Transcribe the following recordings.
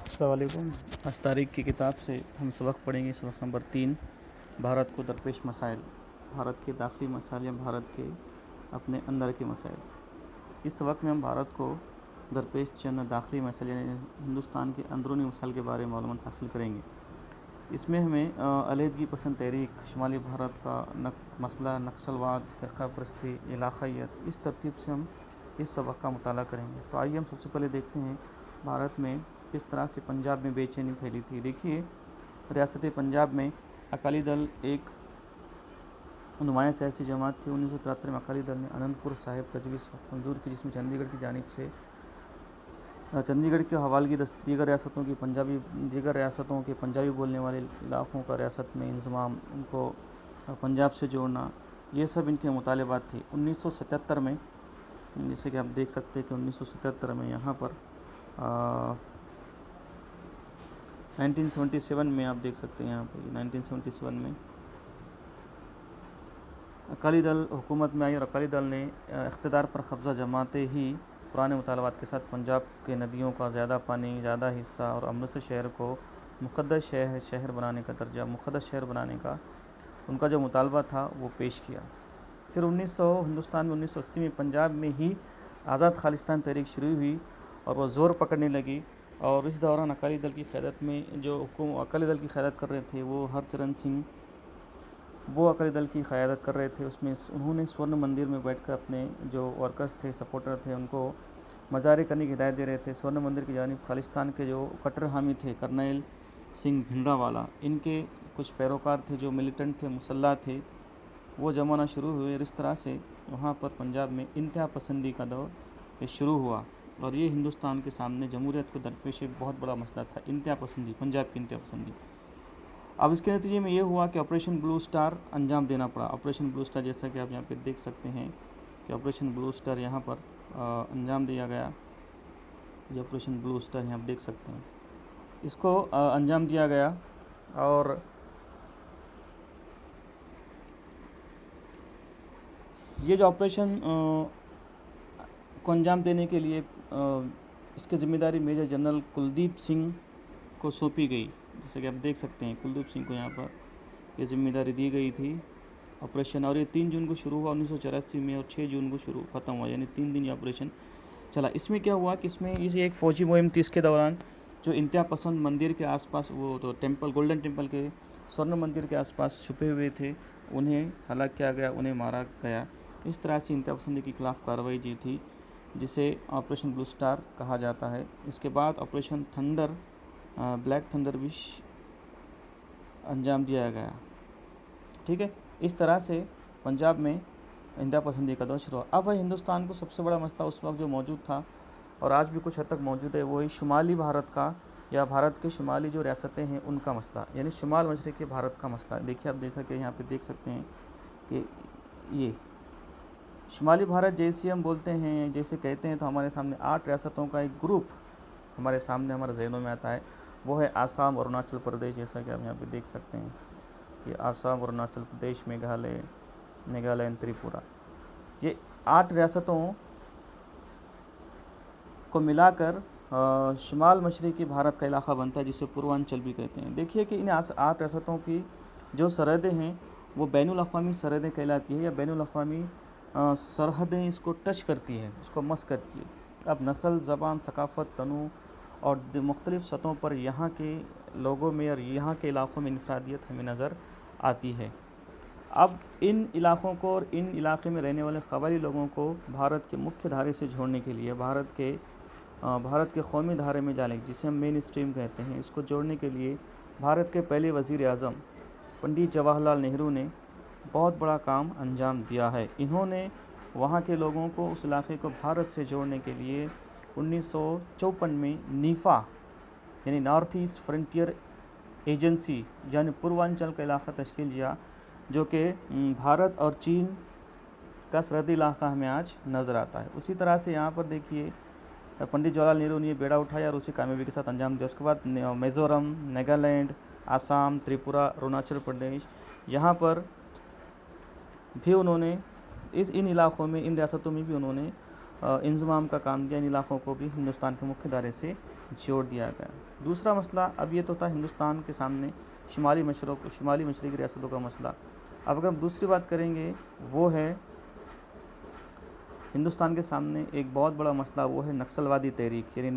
अस्सलाम वालेकुम। आज तारीख़ की किताब से हम सबक पढ़ेंगे। सबक नंबर 3, भारत को दरपेश मसाइल। भारत के दाखिली मसाइल या भारत के अपने अंदर के मसाइल। इस सबक में हम भारत को दरपेश चंद दाखिली मसाइल यानी हिंदुस्तान के अंदरूनी मसाइल के बारे में मालूमात हासिल करेंगे। इसमें हमें अलहदगी पसंद तहरीक, शुमाली भारत का मसला, नक्सलवाद, फ़िरका परस्ती, इलाक़ायत, इस तरतीब से हम इस सबक का मुताला करेंगे। तो आइए हम सबसे पहले देखते हैं भारत में किस तरह से पंजाब में बेचैनी फैली थी। देखिए, रियासत पंजाब में अकाली दल एक नुमाया सियासी जमात थी। 1973 में अकाली दल ने आनंदपुर साहिब तजवीज़ मंजूर की, जिसमें चंडीगढ़ की जानिब से चंडीगढ़ के हवालगी दीगर रियासतों के पंजाबी बोलने वाले इलाक़ों का रियासत में इंज़माम, उनको पंजाब से जोड़ना, ये सब इनके मुतालबात थे। 1977 में, जैसे कि आप देख सकते हैं कि 1977 में यहाँ पर 1977 में आप देख सकते हैं, यहाँ पर 1977 में अकाली दल हुकूमत में आई और अकाली दल ने इक़्तिदार पर कब्ज़ा जमाते ही पुराने मुतालबात के साथ पंजाब के नदियों का ज़्यादा पानी, ज़्यादा हिस्सा और अमृतसर शहर को मुक़द्दस शहर बनाने का दर्जा, मुक़द्दस शहर बनाने का उनका जो मुतालबा था वो पेश किया। फिर हिंदुस्तान में 1980 में पंजाब में ही आज़ाद खालिस्तान तहरीक शुरू हुई और वह ज़ोर पकड़ने लगी। और इस दौरान अकाली दल की क़यादत में जो अकाली दल की क़यादत कर रहे थे वो हरचरण सिंह, वो अकाली दल की क़यादत कर रहे थे। उसमें उन्होंने स्वर्ण मंदिर में बैठकर अपने जो वर्कर्स थे, सपोर्टर थे, उनको मज़ारे करने की हिदायत दे रहे थे। स्वर्ण मंदिर की जानिब खालिस्तान के जो कट्टर हामी थे, कर्नल सिंह भिंडरावाला, इनके कुछ पैरोकार थे जो मिलिटेंट थे, मुसल्लह थे, वो जमाना शुरू हुए। इस तरह से वहाँ पर पंजाब में इंतहा पसंदी का दौर शुरू हुआ और ये हिंदुस्तान के सामने जमहूरियत को दरपेश एक बहुत बड़ा मसला था, इंतहा पसंदी, पंजाब की इंतहा पसंदी। अब इसके नतीजे में ये हुआ कि ऑपरेशन ब्लू स्टार अंजाम देना पड़ा। ऑपरेशन ब्लू स्टार, जैसा कि आप यहाँ पे देख सकते हैं कि ऑपरेशन ब्लू स्टार यहाँ पर अंजाम दिया गया। ये ऑपरेशन ब्लू स्टार यहाँ आप देख सकते हैं, इसको अंजाम दिया गया। और ये जो ऑपरेशन को अंजाम देने के लिए इसकी ज़िम्मेदारी मेजर जनरल कुलदीप सिंह को सौंपी गई। जैसे कि आप देख सकते हैं, कुलदीप सिंह को यहाँ पर ये ज़िम्मेदारी दी गई थी ऑपरेशन। और ये 3 जून को शुरू हुआ 1984 में और 6 जून को ख़त्म हुआ, यानी 3 दिन ये ऑपरेशन चला। इसमें क्या हुआ कि इसमें एक फ़ौजी मुहिम थी। इसके दौरान जो इंतहा पसंद मंदिर के आसपास, वो तो टेम्पल, गोल्डन टेम्पल के स्वर्ण मंदिर के आसपास छुपे हुए थे, उन्हें हलाक किया गया, उन्हें मारा गया। इस तरह से इंतहा पसंदी के खिलाफ कार्रवाई जी थी, जिसे ऑपरेशन ब्लू स्टार कहा जाता है। इसके बाद ऑपरेशन थंडर, ब्लैक थंडर भी अंजाम दिया गया। ठीक है, इस तरह से पंजाब में इंतहा पसंदी का दौर शुरू हुआ। अब हिंदुस्तान को सबसे बड़ा मसला उस वक्त जो मौजूद था और आज भी कुछ हद तक मौजूद है, वो है शुमाली भारत का, या भारत के शुमाली जो रियासतें हैं उनका मसला, यानी शुमाल मशरक़ी भारत का मसला। देखिए, आप जैसा कि यहाँ पे देख सकते हैं कि ये शुमाली भारत जैसे हम बोलते हैं, जैसे कहते हैं, तो हमारे सामने 8 रियासतों का एक ग्रुप हमारे सामने, हमारे जहनों में आता है। वो है आसाम, अरुणाचल प्रदेश, जैसा कि आप यहाँ पे देख सकते हैं। ये आसाम, अरुणाचल प्रदेश, मेघालय एंड त्रिपुरा, ये 8 रियासतों को मिलाकर शुमाल मशरक़ी भारत का इलाक़ा बनता है, जिसे पूर्वांचल भी कहते हैं। देखिए कि इन 8 रियासतों की जो सरहदें हैं वो बैनुल अक़वामी सरहदें कहलाती है, या बैनुल अक़वामी सरहदें इसको टच करती है, इसको मस करती है। अब नस्ल, ज़बान, सकाफ़त, तनु और मुख्तलिफ़ सतहों पर यहाँ के लोगों में और यहाँ के इलाक़ों में इनफरादियत हमें नज़र आती है। अब इन इलाक़ों को और इन इलाक़े में रहने वाले क़बायली लोगों को भारत के मुख्य धारे से जोड़ने के लिए, भारत के कौमी धारे में डालें, जिसे हम मेन स्ट्रीम कहते हैं, इसको जोड़ने के लिए भारत के पहले वज़ीर आज़म पंडित जवाहरलाल नेहरू ने बहुत बड़ा काम अंजाम दिया है। इन्होंने वहाँ के लोगों को, उस इलाक़े को भारत से जोड़ने के लिए 1954 में नीफ़ा यानी नॉर्थ ईस्ट फ्रंटियर एजेंसी, यानी पूर्वांचल का इलाक़ा तश्कील दिया, जो कि भारत और चीन का सरहदी इलाक़ा हमें आज नज़र आता है। उसी तरह से यहाँ पर देखिए, पंडित जवाहरलाल नेहरू ने बेड़ा उठाया और उसे कामयाबी के साथ अंजाम दिया। उसके बाद मिज़ोरम, नागालैंड, आसाम, त्रिपुरा, अरुणाचल प्रदेश, यहाँ पर भी उन्होंने इन इलाक़ों में, इन रियासतों में भी उन्होंने इंज़माम का काम दिया, इन इलाक़ों को भी हिंदुस्तान के मुख्य धारे से जोड़ दिया गया। दूसरा मसला, अब ये तो था हिंदुस्तान के सामने शुमाली मशरक़ी रियासतों का मसला। अब अगर हम दूसरी बात करेंगे, वो है हिंदुस्तान के सामने एक बहुत बड़ा मसला, वो है नक्सलवादी तहरीक, यानी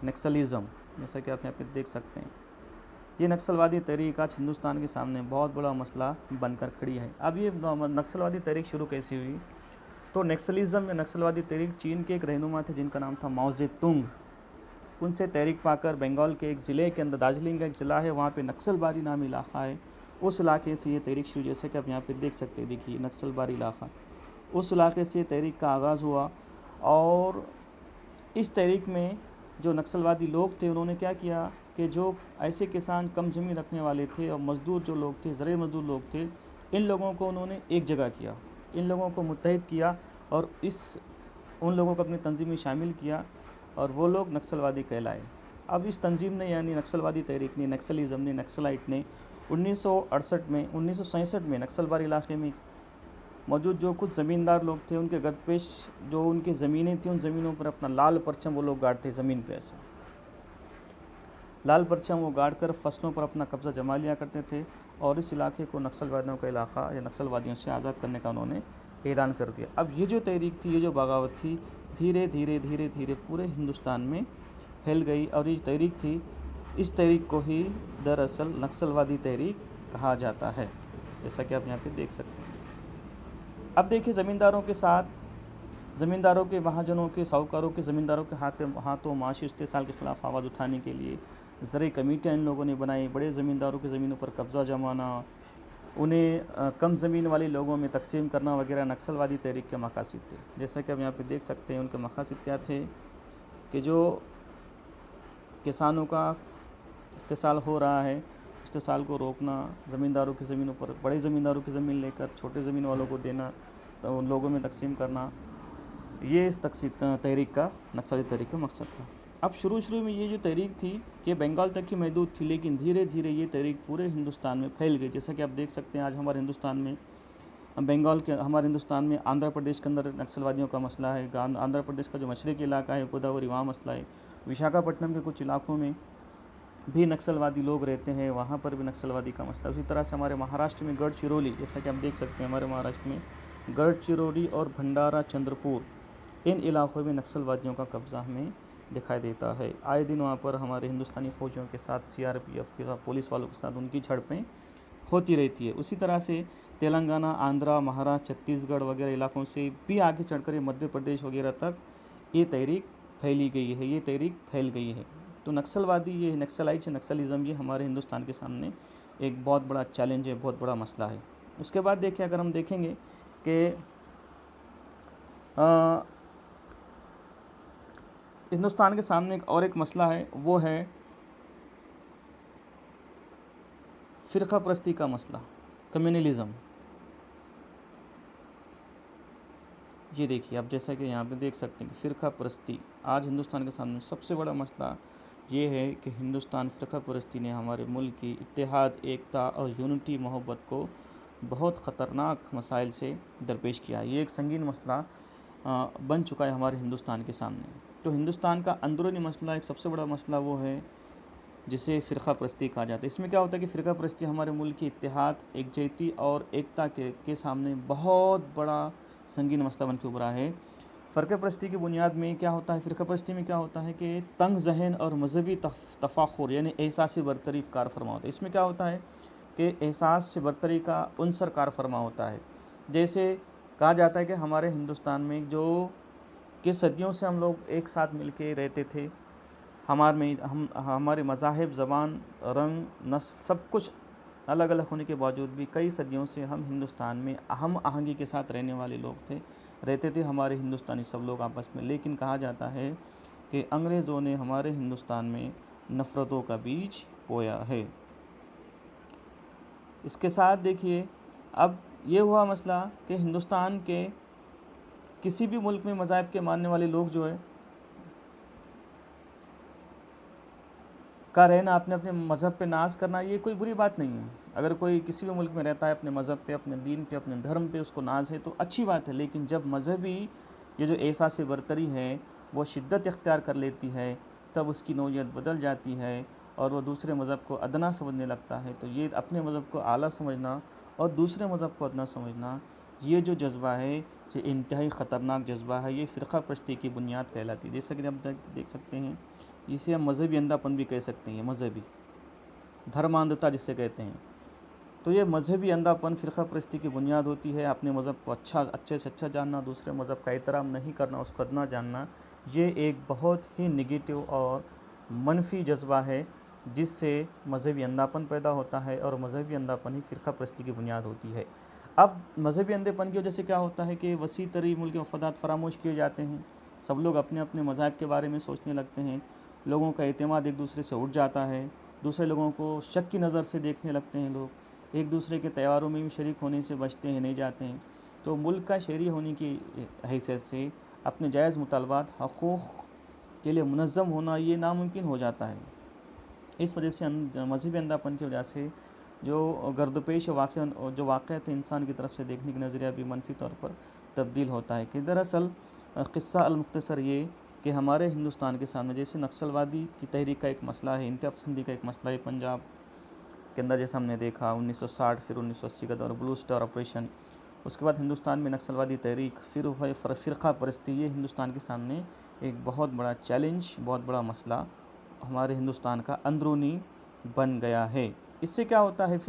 नक्सलिज़म, जैसा कि आप यहाँ पे देख सकते हैं। ये नक्सलवादी तहरीक आज हिंदुस्तान के सामने बहुत बड़ा मसला बनकर खड़ी है। अब ये नक्सलवादी तहरीक शुरू कैसी हुई? तो नक्सलिज़म या नक्सलवादी तहरीक चीन के एक रहनुमा थे जिनका नाम था माओ ज़ेतुंग। उनसे तहरीक पाकर बंगाल के एक ज़िले के अंदर, दार्जिलिंग का एक ज़िला है, वहाँ पे नक्सलबारी नामी इलाक़ा है, उस इलाके से ये तहरीक शुरू, जैसे कि आप यहाँ पे देख सकते हैं, देखिए नक्सलबारी इलाक़ा, उस इलाके से तहरीक का आगाज़ हुआ। और इस तहरीक में जो नक्सलवादी लोग थे, उन्होंने क्या किया कि जो ऐसे किसान कम ज़मीन रखने वाले थे और मज़दूर जो लोग थे, ज़रूरी मज़दूर लोग थे, इन लोगों को उन्होंने एक जगह किया, इन लोगों को मुत्तहिद किया और उन लोगों को अपनी तंजीम में शामिल किया और वो लोग नक्सलवादी कहलाए। अब इस तंजीम ने, यानी नक्सलवादी तहरीक ने, नक्सलिज़म ने, नक्सलाइट ने 1967 में नक्सलबारी इलाके में मौजूद जो कुछ ज़मींदार लोग थे, उनके गर्दपेश जो उनकी ज़मीनें थी, उन ज़मीनों पर अपना लाल परचम वो लोग गाड़ते, ज़मीन पे ऐसा लाल परचम वो गाड़ कर फसलों पर अपना कब्ज़ा जमा लिया करते थे और इस इलाके को नक्सलवादियों का इलाका या नक्सलवादियों से आज़ाद करने का उन्होंने ऐलान कर दिया। अब ये जो तहरीक थी, ये जो बगावत थी, धीरे धीरे पूरे हिंदुस्तान में फैल गई और ये तहरीक थी, इस तहरीक को ही दरअसल नक्सलवादी तहरीक कहा जाता है, जैसा कि आप यहाँ पे देख सकते हैं। अब देखिए, ज़मींदारों के, महाजनों के, साहूकारों के, ज़मींदारों के हाथों माशी इस्तेसाल के ख़िलाफ़ आवाज़ उठाने के लिए ज़रूरी कमेटियाँ इन लोगों ने बनाई। बड़े ज़मींदारों की ज़मीनों पर कब्ज़ा जमाना, उन्हें कम ज़मीन वाले लोगों में तकसीम करना वगैरह नक्सलवादी तहरीक के मकासद थे। जैसा कि आप यहाँ पे देख सकते हैं, उनके मकासद क्या थे कि जो किसानों का इस्तेसाल हो रहा है, इस्तेसाल को रोकना, ज़मींदारों की ज़मीनों पर, बड़े ज़मींदारों की ज़मीन लेकर छोटे ज़मीन वालों को देना, तो उन लोगों में तकसीम करना, ये इस तहरीक का, नक्सली तहरीक का मकसद था। अब शुरू में ये जो तहरीक थी कि बंगाल तक ही महदूद थी, लेकिन धीरे धीरे ये तहरीक पूरे हिंदुस्तान में फैल गई। जैसा कि आप देख सकते हैं, आज हमारे हिंदुस्तान में हमारे हिंदुस्तान में आंध्र प्रदेश के अंदर नक्सलवादियों का मसला है। आंध्र प्रदेश का जो मशरक़ी इलाका है, गोदावरी, वहाँ मसला है। विशाखापट्टनम के कुछ इलाकों में भी नक्सलवादी लोग रहते हैं, वहाँ पर भी नक्सलवादी का मसला। उसी तरह से हमारे महाराष्ट्र में गढ़चिरौली, जैसा कि आप देख सकते हैं, हमारे महाराष्ट्र में गढ़चिरौली और भंडारा चंद्रपुर, इन इलाक़ों में नक्सलवादियों का कब्ज़ा हमें दिखाई देता है। आए दिन वहाँ पर हमारे हिंदुस्तानी फ़ौजियों के साथ, CRPF के साथ, पुलिस वालों के साथ उनकी झड़पें होती रहती है। उसी तरह से तेलंगाना, आंध्रा, महाराष्ट्र, छत्तीसगढ़ वगैरह इलाकों से भी आगे चढ़कर मध्य प्रदेश वगैरह तक ये तहरीक फैल गई है। तो नक्सलवादी, ये नक्सलिज़म, ये हमारे हिंदुस्तान के सामने एक बहुत बड़ा चैलेंज है, बहुत बड़ा मसला है। उसके बाद देखिए, अगर हम देखेंगे कि हिंदुस्तान के सामने एक मसला है, वो है फ़िरक़ा परस्ती का मसला, कम्युनलिज़म। ये देखिए, आप जैसा कि यहाँ पे देख सकते हैं कि फ़िरक़ा परस्ती आज हिंदुस्तान के सामने सबसे बड़ा मसला ये है कि हिंदुस्तान फ़िरक़ा परस्ती ने हमारे मुल्क की इत्तेहाद, एकता और यूनिटी, मोहब्बत को बहुत ख़तरनाक मसाइल से दरपेश किया है। ये एक संगीन मसला बन चुका है हमारे हिंदुस्तान के सामने। तो हिंदुस्तान का अंदरूनी मसला, एक सबसे बड़ा मसला वो है जिसे फ़िरक़ा परस्ती कहा जाता है। इसमें क्या होता है कि फ़िरक़ा परस्ती हमारे मुल्क की इत्तेहाद, एकजुटती और एकता के सामने बहुत बड़ा संगीन मसला बन के उभरा है। फ़िरक़ा परस्ती की बुनियाद में क्या होता है, फ़िरक़ा परस्ती में क्या होता है कि तंग ज़हन और मजहबी तफ़ाख़ुर, यानी एहसास बरतरी कार फरमा होता है। इसमें क्या होता है कि एहसास से बरतरी का उनसर कार फरमा होता है। जैसे कहा जाता है कि हमारे हिंदुस्तान में कि सदियों से हम लोग एक साथ मिल के रहते थे, हमारे मज़ाहिब, ज़बान, रंग, नस्ल सब कुछ अलग अलग होने के बावजूद भी कई सदियों से हम हिंदुस्तान में हम आहंगी के साथ रहने वाले लोग रहते थे हमारे हिंदुस्तानी सब लोग आपस में। लेकिन कहा जाता है कि अंग्रेज़ों ने हमारे हिंदुस्तान में नफ़रतों का बीज बोया है। इसके साथ देखिए, अब ये हुआ मसला कि हिंदुस्तान के किसी भी मुल्क में मज़ाहिब के मानने वाले लोग जो है का रहना, अपने अपने मज़हब पे नाज करना, ये कोई बुरी बात नहीं है। अगर कोई किसी भी मुल्क में रहता है, अपने मज़हब पे, अपने दीन पे, अपने धर्म पे उसको नाज है तो अच्छी बात है। लेकिन जब मजहबी ये जो एहसास बरतरी है वो शिद्दत इख्तियार कर लेती है, तब उसकी नौइयत बदल जाती है और वो दूसरे मज़हब को अदना समझने लगता है। तो ये अपने मज़हब को आला समझना और दूसरे मज़हब को अदना समझना, ये जो जज्बा है ये इंतहाई ख़तरनाक जज्बा है। ये फ़िरक़ा परस्ती की बुनियाद कहलाती है। जैसा कि आप देख सकते हैं, इसे हम मज़हबी अंधापन भी कह सकते हैं, मज़हबी धर्मांधता जिसे कहते हैं। तो ये मज़हबी अंधापन फ़िरक़ा परस्ती की बुनियाद होती है। अपने मज़हब को अच्छे से अच्छा जानना, दूसरे मज़हब का एहतराम नहीं करना, उसको अदना जानना, ये एक बहुत ही नेगेटिव और मनफी जज्बा है जिससे मज़हबी अंधापन पैदा होता है और मज़हबी अंधापन ही फ़िरक़ा परस्ती की बुनियाद होती है। अब मज़हबी अंधेपन की वजह से क्या होता है कि वसी तरी मुल्क मफादात फरामोश किए जाते हैं। सब लोग अपने अपने मज़ाहब के बारे में सोचने लगते हैं। लोगों का एतमाद एक दूसरे से उठ जाता है। दूसरे लोगों को शक की नज़र से देखने लगते हैं। लोग एक दूसरे के त्योहारों में भी शरीक होने से बचते हैं, नहीं जाते हैं। तो मुल्क का शहरी होने की हैसियत से अपने जायज़ मुतालबात हक़ूक़ के लिए मुनज़्ज़म होना ये नामुमकिन हो जाता है। इस वजह से मज़हबी अंधापन की वजह से जो गर्दपेश जो वाक़यात इंसान की तरफ से देखने का नज़रिया भी मनफी तौर पर तब्दील होता है। कि दरअसल क़िस्सा अल-मुख्तसर ये कि हमारे हिंदुस्तान के सामने जैसे नक्सलवादी की तहरीक का एक मसला है, इंतहा पसंदी का एक मसला है पंजाब के अंदर, जैसे हमने देखा 1960, फिर 1980 का दौर ब्लू स्टार ऑपरेशन, उसके बाद हिंदुस्तान में नक्सलवादी तहरीक, फिर फ़िरक़ा परस्ती, ये हिंदुस्तान के सामने एक बहुत बड़ा चैलेंज, बहुत बड़ा मसला हमारे हिंदुस्तान का अंदरूनी बन गया है। इससे क्या होता है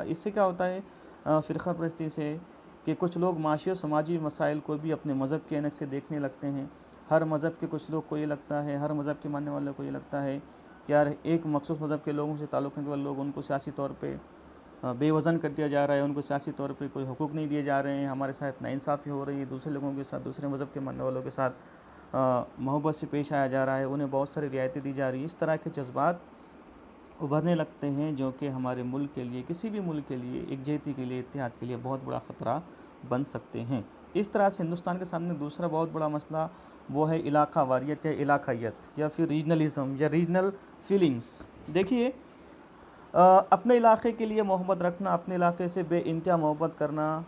इससे क्या होता है फ़िरक़ा परस्ती से कि कुछ लोग माशी और समाजी मसाइल को भी अपने मज़हब के ऐनक से देखने लगते हैं। हर मज़हब के कुछ लोग को ये लगता है, हर मज़हब के मानने वालों को ये लगता है कि यार एक मख़सूस मज़हब के लोगों से ताल्लुक़ रखने वाले लोग, उनको सियासी तौर पे बेवज़न कर दिया जा रहा है, उनको सियासी तौर पे कोई हुकूक नहीं दिए जा रहे हैं, हमारे साथ नाइंसाफ़ी हो रही है, दूसरे लोगों के साथ, दूसरे मज़हब के मानने वालों के साथ मोहब्बत से पेश आया जा रहा है, उन्हें बहुत सारी रियायतें दी जा रही है। इस तरह के जज्बात उभरने लगते हैं जो कि हमारे मुल्क के लिए, किसी भी मुल्क के लिए, एकजहती के लिए, इत्तेहाद के लिए बहुत बड़ा ख़तरा बन सकते हैं। इस तरह से हिंदुस्तान के सामने दूसरा बहुत बड़ा मसला वो है इलाका वारियत या इलाकायत या फिर रीजनलिज़म या रीजनल फीलिंग्स। देखिए, अपने इलाके के लिए मोहब्बत रखना, अपने इलाके से बेइंतहा मोहब्बत करना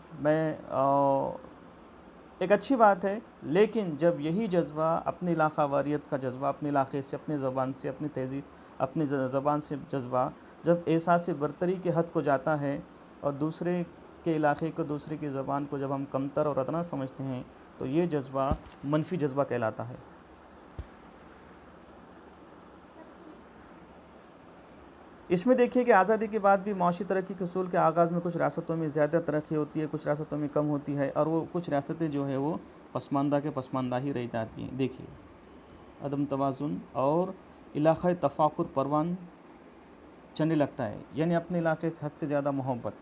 एक अच्छी बात है, लेकिन जब यही जज्बा, अपने इलाका वारियत का जज्बा, अपने इलाके से, अपने ज़बान से, अपनी तहज़ीब, अपनी ज़बान से जज्बा जब एहसास बरतरी के हद को जाता है और दूसरे के इलाके को, दूसरे की ज़बान को जब हम कमतर और अदना समझते हैं, तो ये जज्बा मनफी जज्बा कहलाता है। इसमें देखिए कि आज़ादी के बाद भी माशी तरक्की के उसूल के आगाज़ में कुछ रियासतों में ज़्यादा तरक्की होती है, कुछ रियासतों में कम होती है, और वो कुछ रियासतें जो है वो पसमानदा के पसमानदा ही रह जाती हैं। देखिए, अदम तवाज़ुन और इलाक़ाई तफ़ाकुर परवान चलने लगता है, यानी अपने इलाके से हद से ज़्यादा मोहब्बत।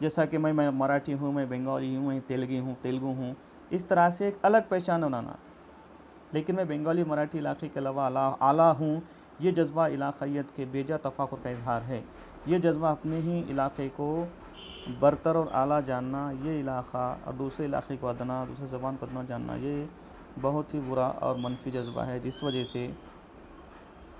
जैसा कि मैं मराठी हूँ, मैं बंगाली हूँ, मैं तेलुगु हूँ, इस तरह से एक अलग पहचान बनाना, लेकिन मैं बंगाली मराठी इलाके के अलावा आला हूँ, ये जज्बा इलाक़ायत के बेजा तफ़ाकुर का इज़हार है। ये जज्बा अपने ही इलाके को बरतर और आला जानना, ये इलाक़ा और दूसरे इलाके को अदना, दूसरे ज़बान को अदना जानना, ये बहुत ही बुरा और मनफी जज्बा है, जिस वजह से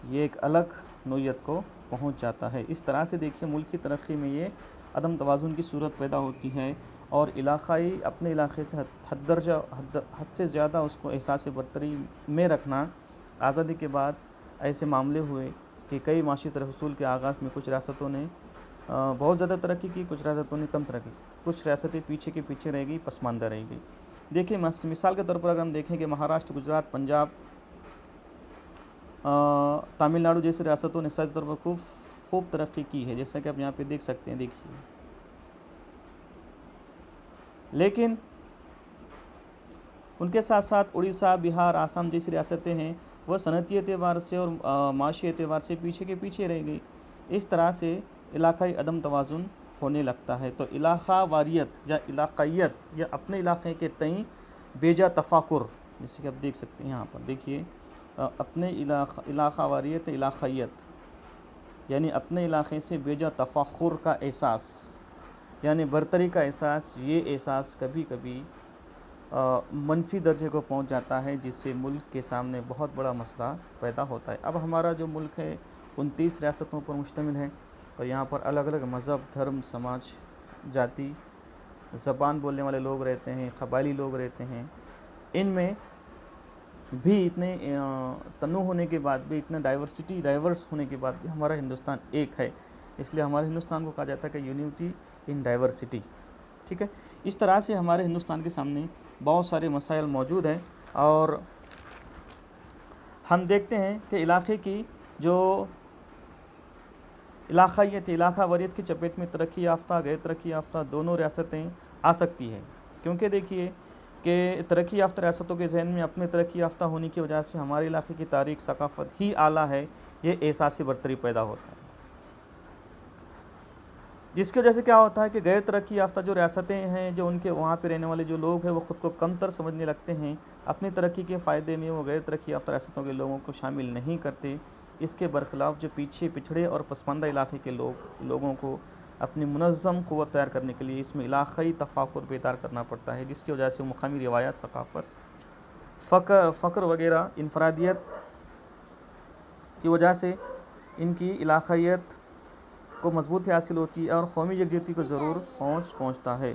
ये एक अलग नौइयत को पहुँच जाता है। इस तरह से देखिए, मुल्क की तरक्की में ये अदम तवाज़ुन की सूरत पैदा होती है और इलाक़ाई अपने इलाके से हद से ज़्यादा उसको एहसास बरतरी में रखना। आज़ादी के बाद ऐसे मामले हुए कि कई माशी हसूल के आगाज़ में कुछ रियासतों ने बहुत ज़्यादा तरक्की की, कुछ रियासतों ने कम तरक्की, कुछ रियासतें पीछे के पीछे रह गई, पसमानदा रह गई। देखिए, मिसाल के तौर पर अगर हम देखें कि महाराष्ट्र, गुजरात, पंजाब, तमिलनाडु जैसी रियासतों ने सच तौर पर खूब तरक्की की है, जैसा कि आप यहाँ पे देख सकते हैं। देखिए, लेकिन उनके साथ साथ उड़ीसा, बिहार, आसाम जैसी रियासतें हैं, वह सनती एतबार से और माशी एतबार से पीछे के पीछे रह गई। इस तरह से इलाकाई अदम तवाज़ुन होने लगता है। तो इलाका वारियत या इलाकायत या अपने इलाके के तई बेजा तफ़ाकुर, जैसे कि आप देख सकते हैं यहाँ पर, देखिए, अपने इलाका वारियत, इलाकायत यानी अपने इलाके से बेजा तफ़ाकुर का एहसास, यानी बरतरी का एहसास, ये एहसास कभी कभी मनफी दर्जे को पहुंच जाता है, जिससे मुल्क के सामने बहुत बड़ा मसला पैदा होता है। अब हमारा जो मुल्क है 29 रियासतों पर मुश्तमिल है और यहाँ पर अलग अलग मज़हब, धर्म, समाज, जाति, ज़बान बोलने वाले लोग रहते हैं, क़बायली लोग रहते हैं। इनमें भी इतने तनु होने के बाद भी, इतना डाइवर्स होने के बाद भी हमारा हिंदुस्तान एक है। इसलिए हमारे हिंदुस्तान को कहा जाता है कि यूनिटी इन डाइवर्सिटी। ठीक है, इस तरह से हमारे हिंदुस्तान के सामने बहुत सारे मसाइल मौजूद हैं और हम देखते हैं कि इलाके की जो इलाकायत, इलाका वरीयत की चपेट में तरक्की याफ्ता, गैर तरक्की याफ्ता दोनों रियासतें आ सकती है। क्योंकि देखिए कि तरक्की याफ्ता रियासतों के जहन में अपने तरक्की याफ्ता होने की वजह से हमारे इलाके की तारीख सकाफ़त ही आला है, ये एहसास बरतरी पैदा होता है। जिसकी वजह से क्या होता है कि गैर तरक्की याफ्ता जो रियासतें हैं, जो उनके वहाँ पे रहने वाले जो लोग हैं, वो ख़ुद को कमतर समझने लगते हैं। अपनी तरक्की के फ़ायदे में वो गैर तरक्की याफ्ता रियासतों के लोगों को शामिल नहीं करते। इसके बरखिलाफ़ जो पीछे पिछड़े और पसमानदा इलाके के लोगों को अपनी मुनज़्ज़म क़ुव्वत तैयार करने के लिए इसमें इलाक़ाई तफ़ाकुर बेदार करना पड़ता है, जिसकी वजह से मुक़ामी रिवायात, सकाफ़त, फ़क्र वगैरह, इनफ़रादियत की वजह से इनकी इलाक़ायत को मजबूती हासिल होती है और कौमी यकजहती को ज़रूर पहुँचता है।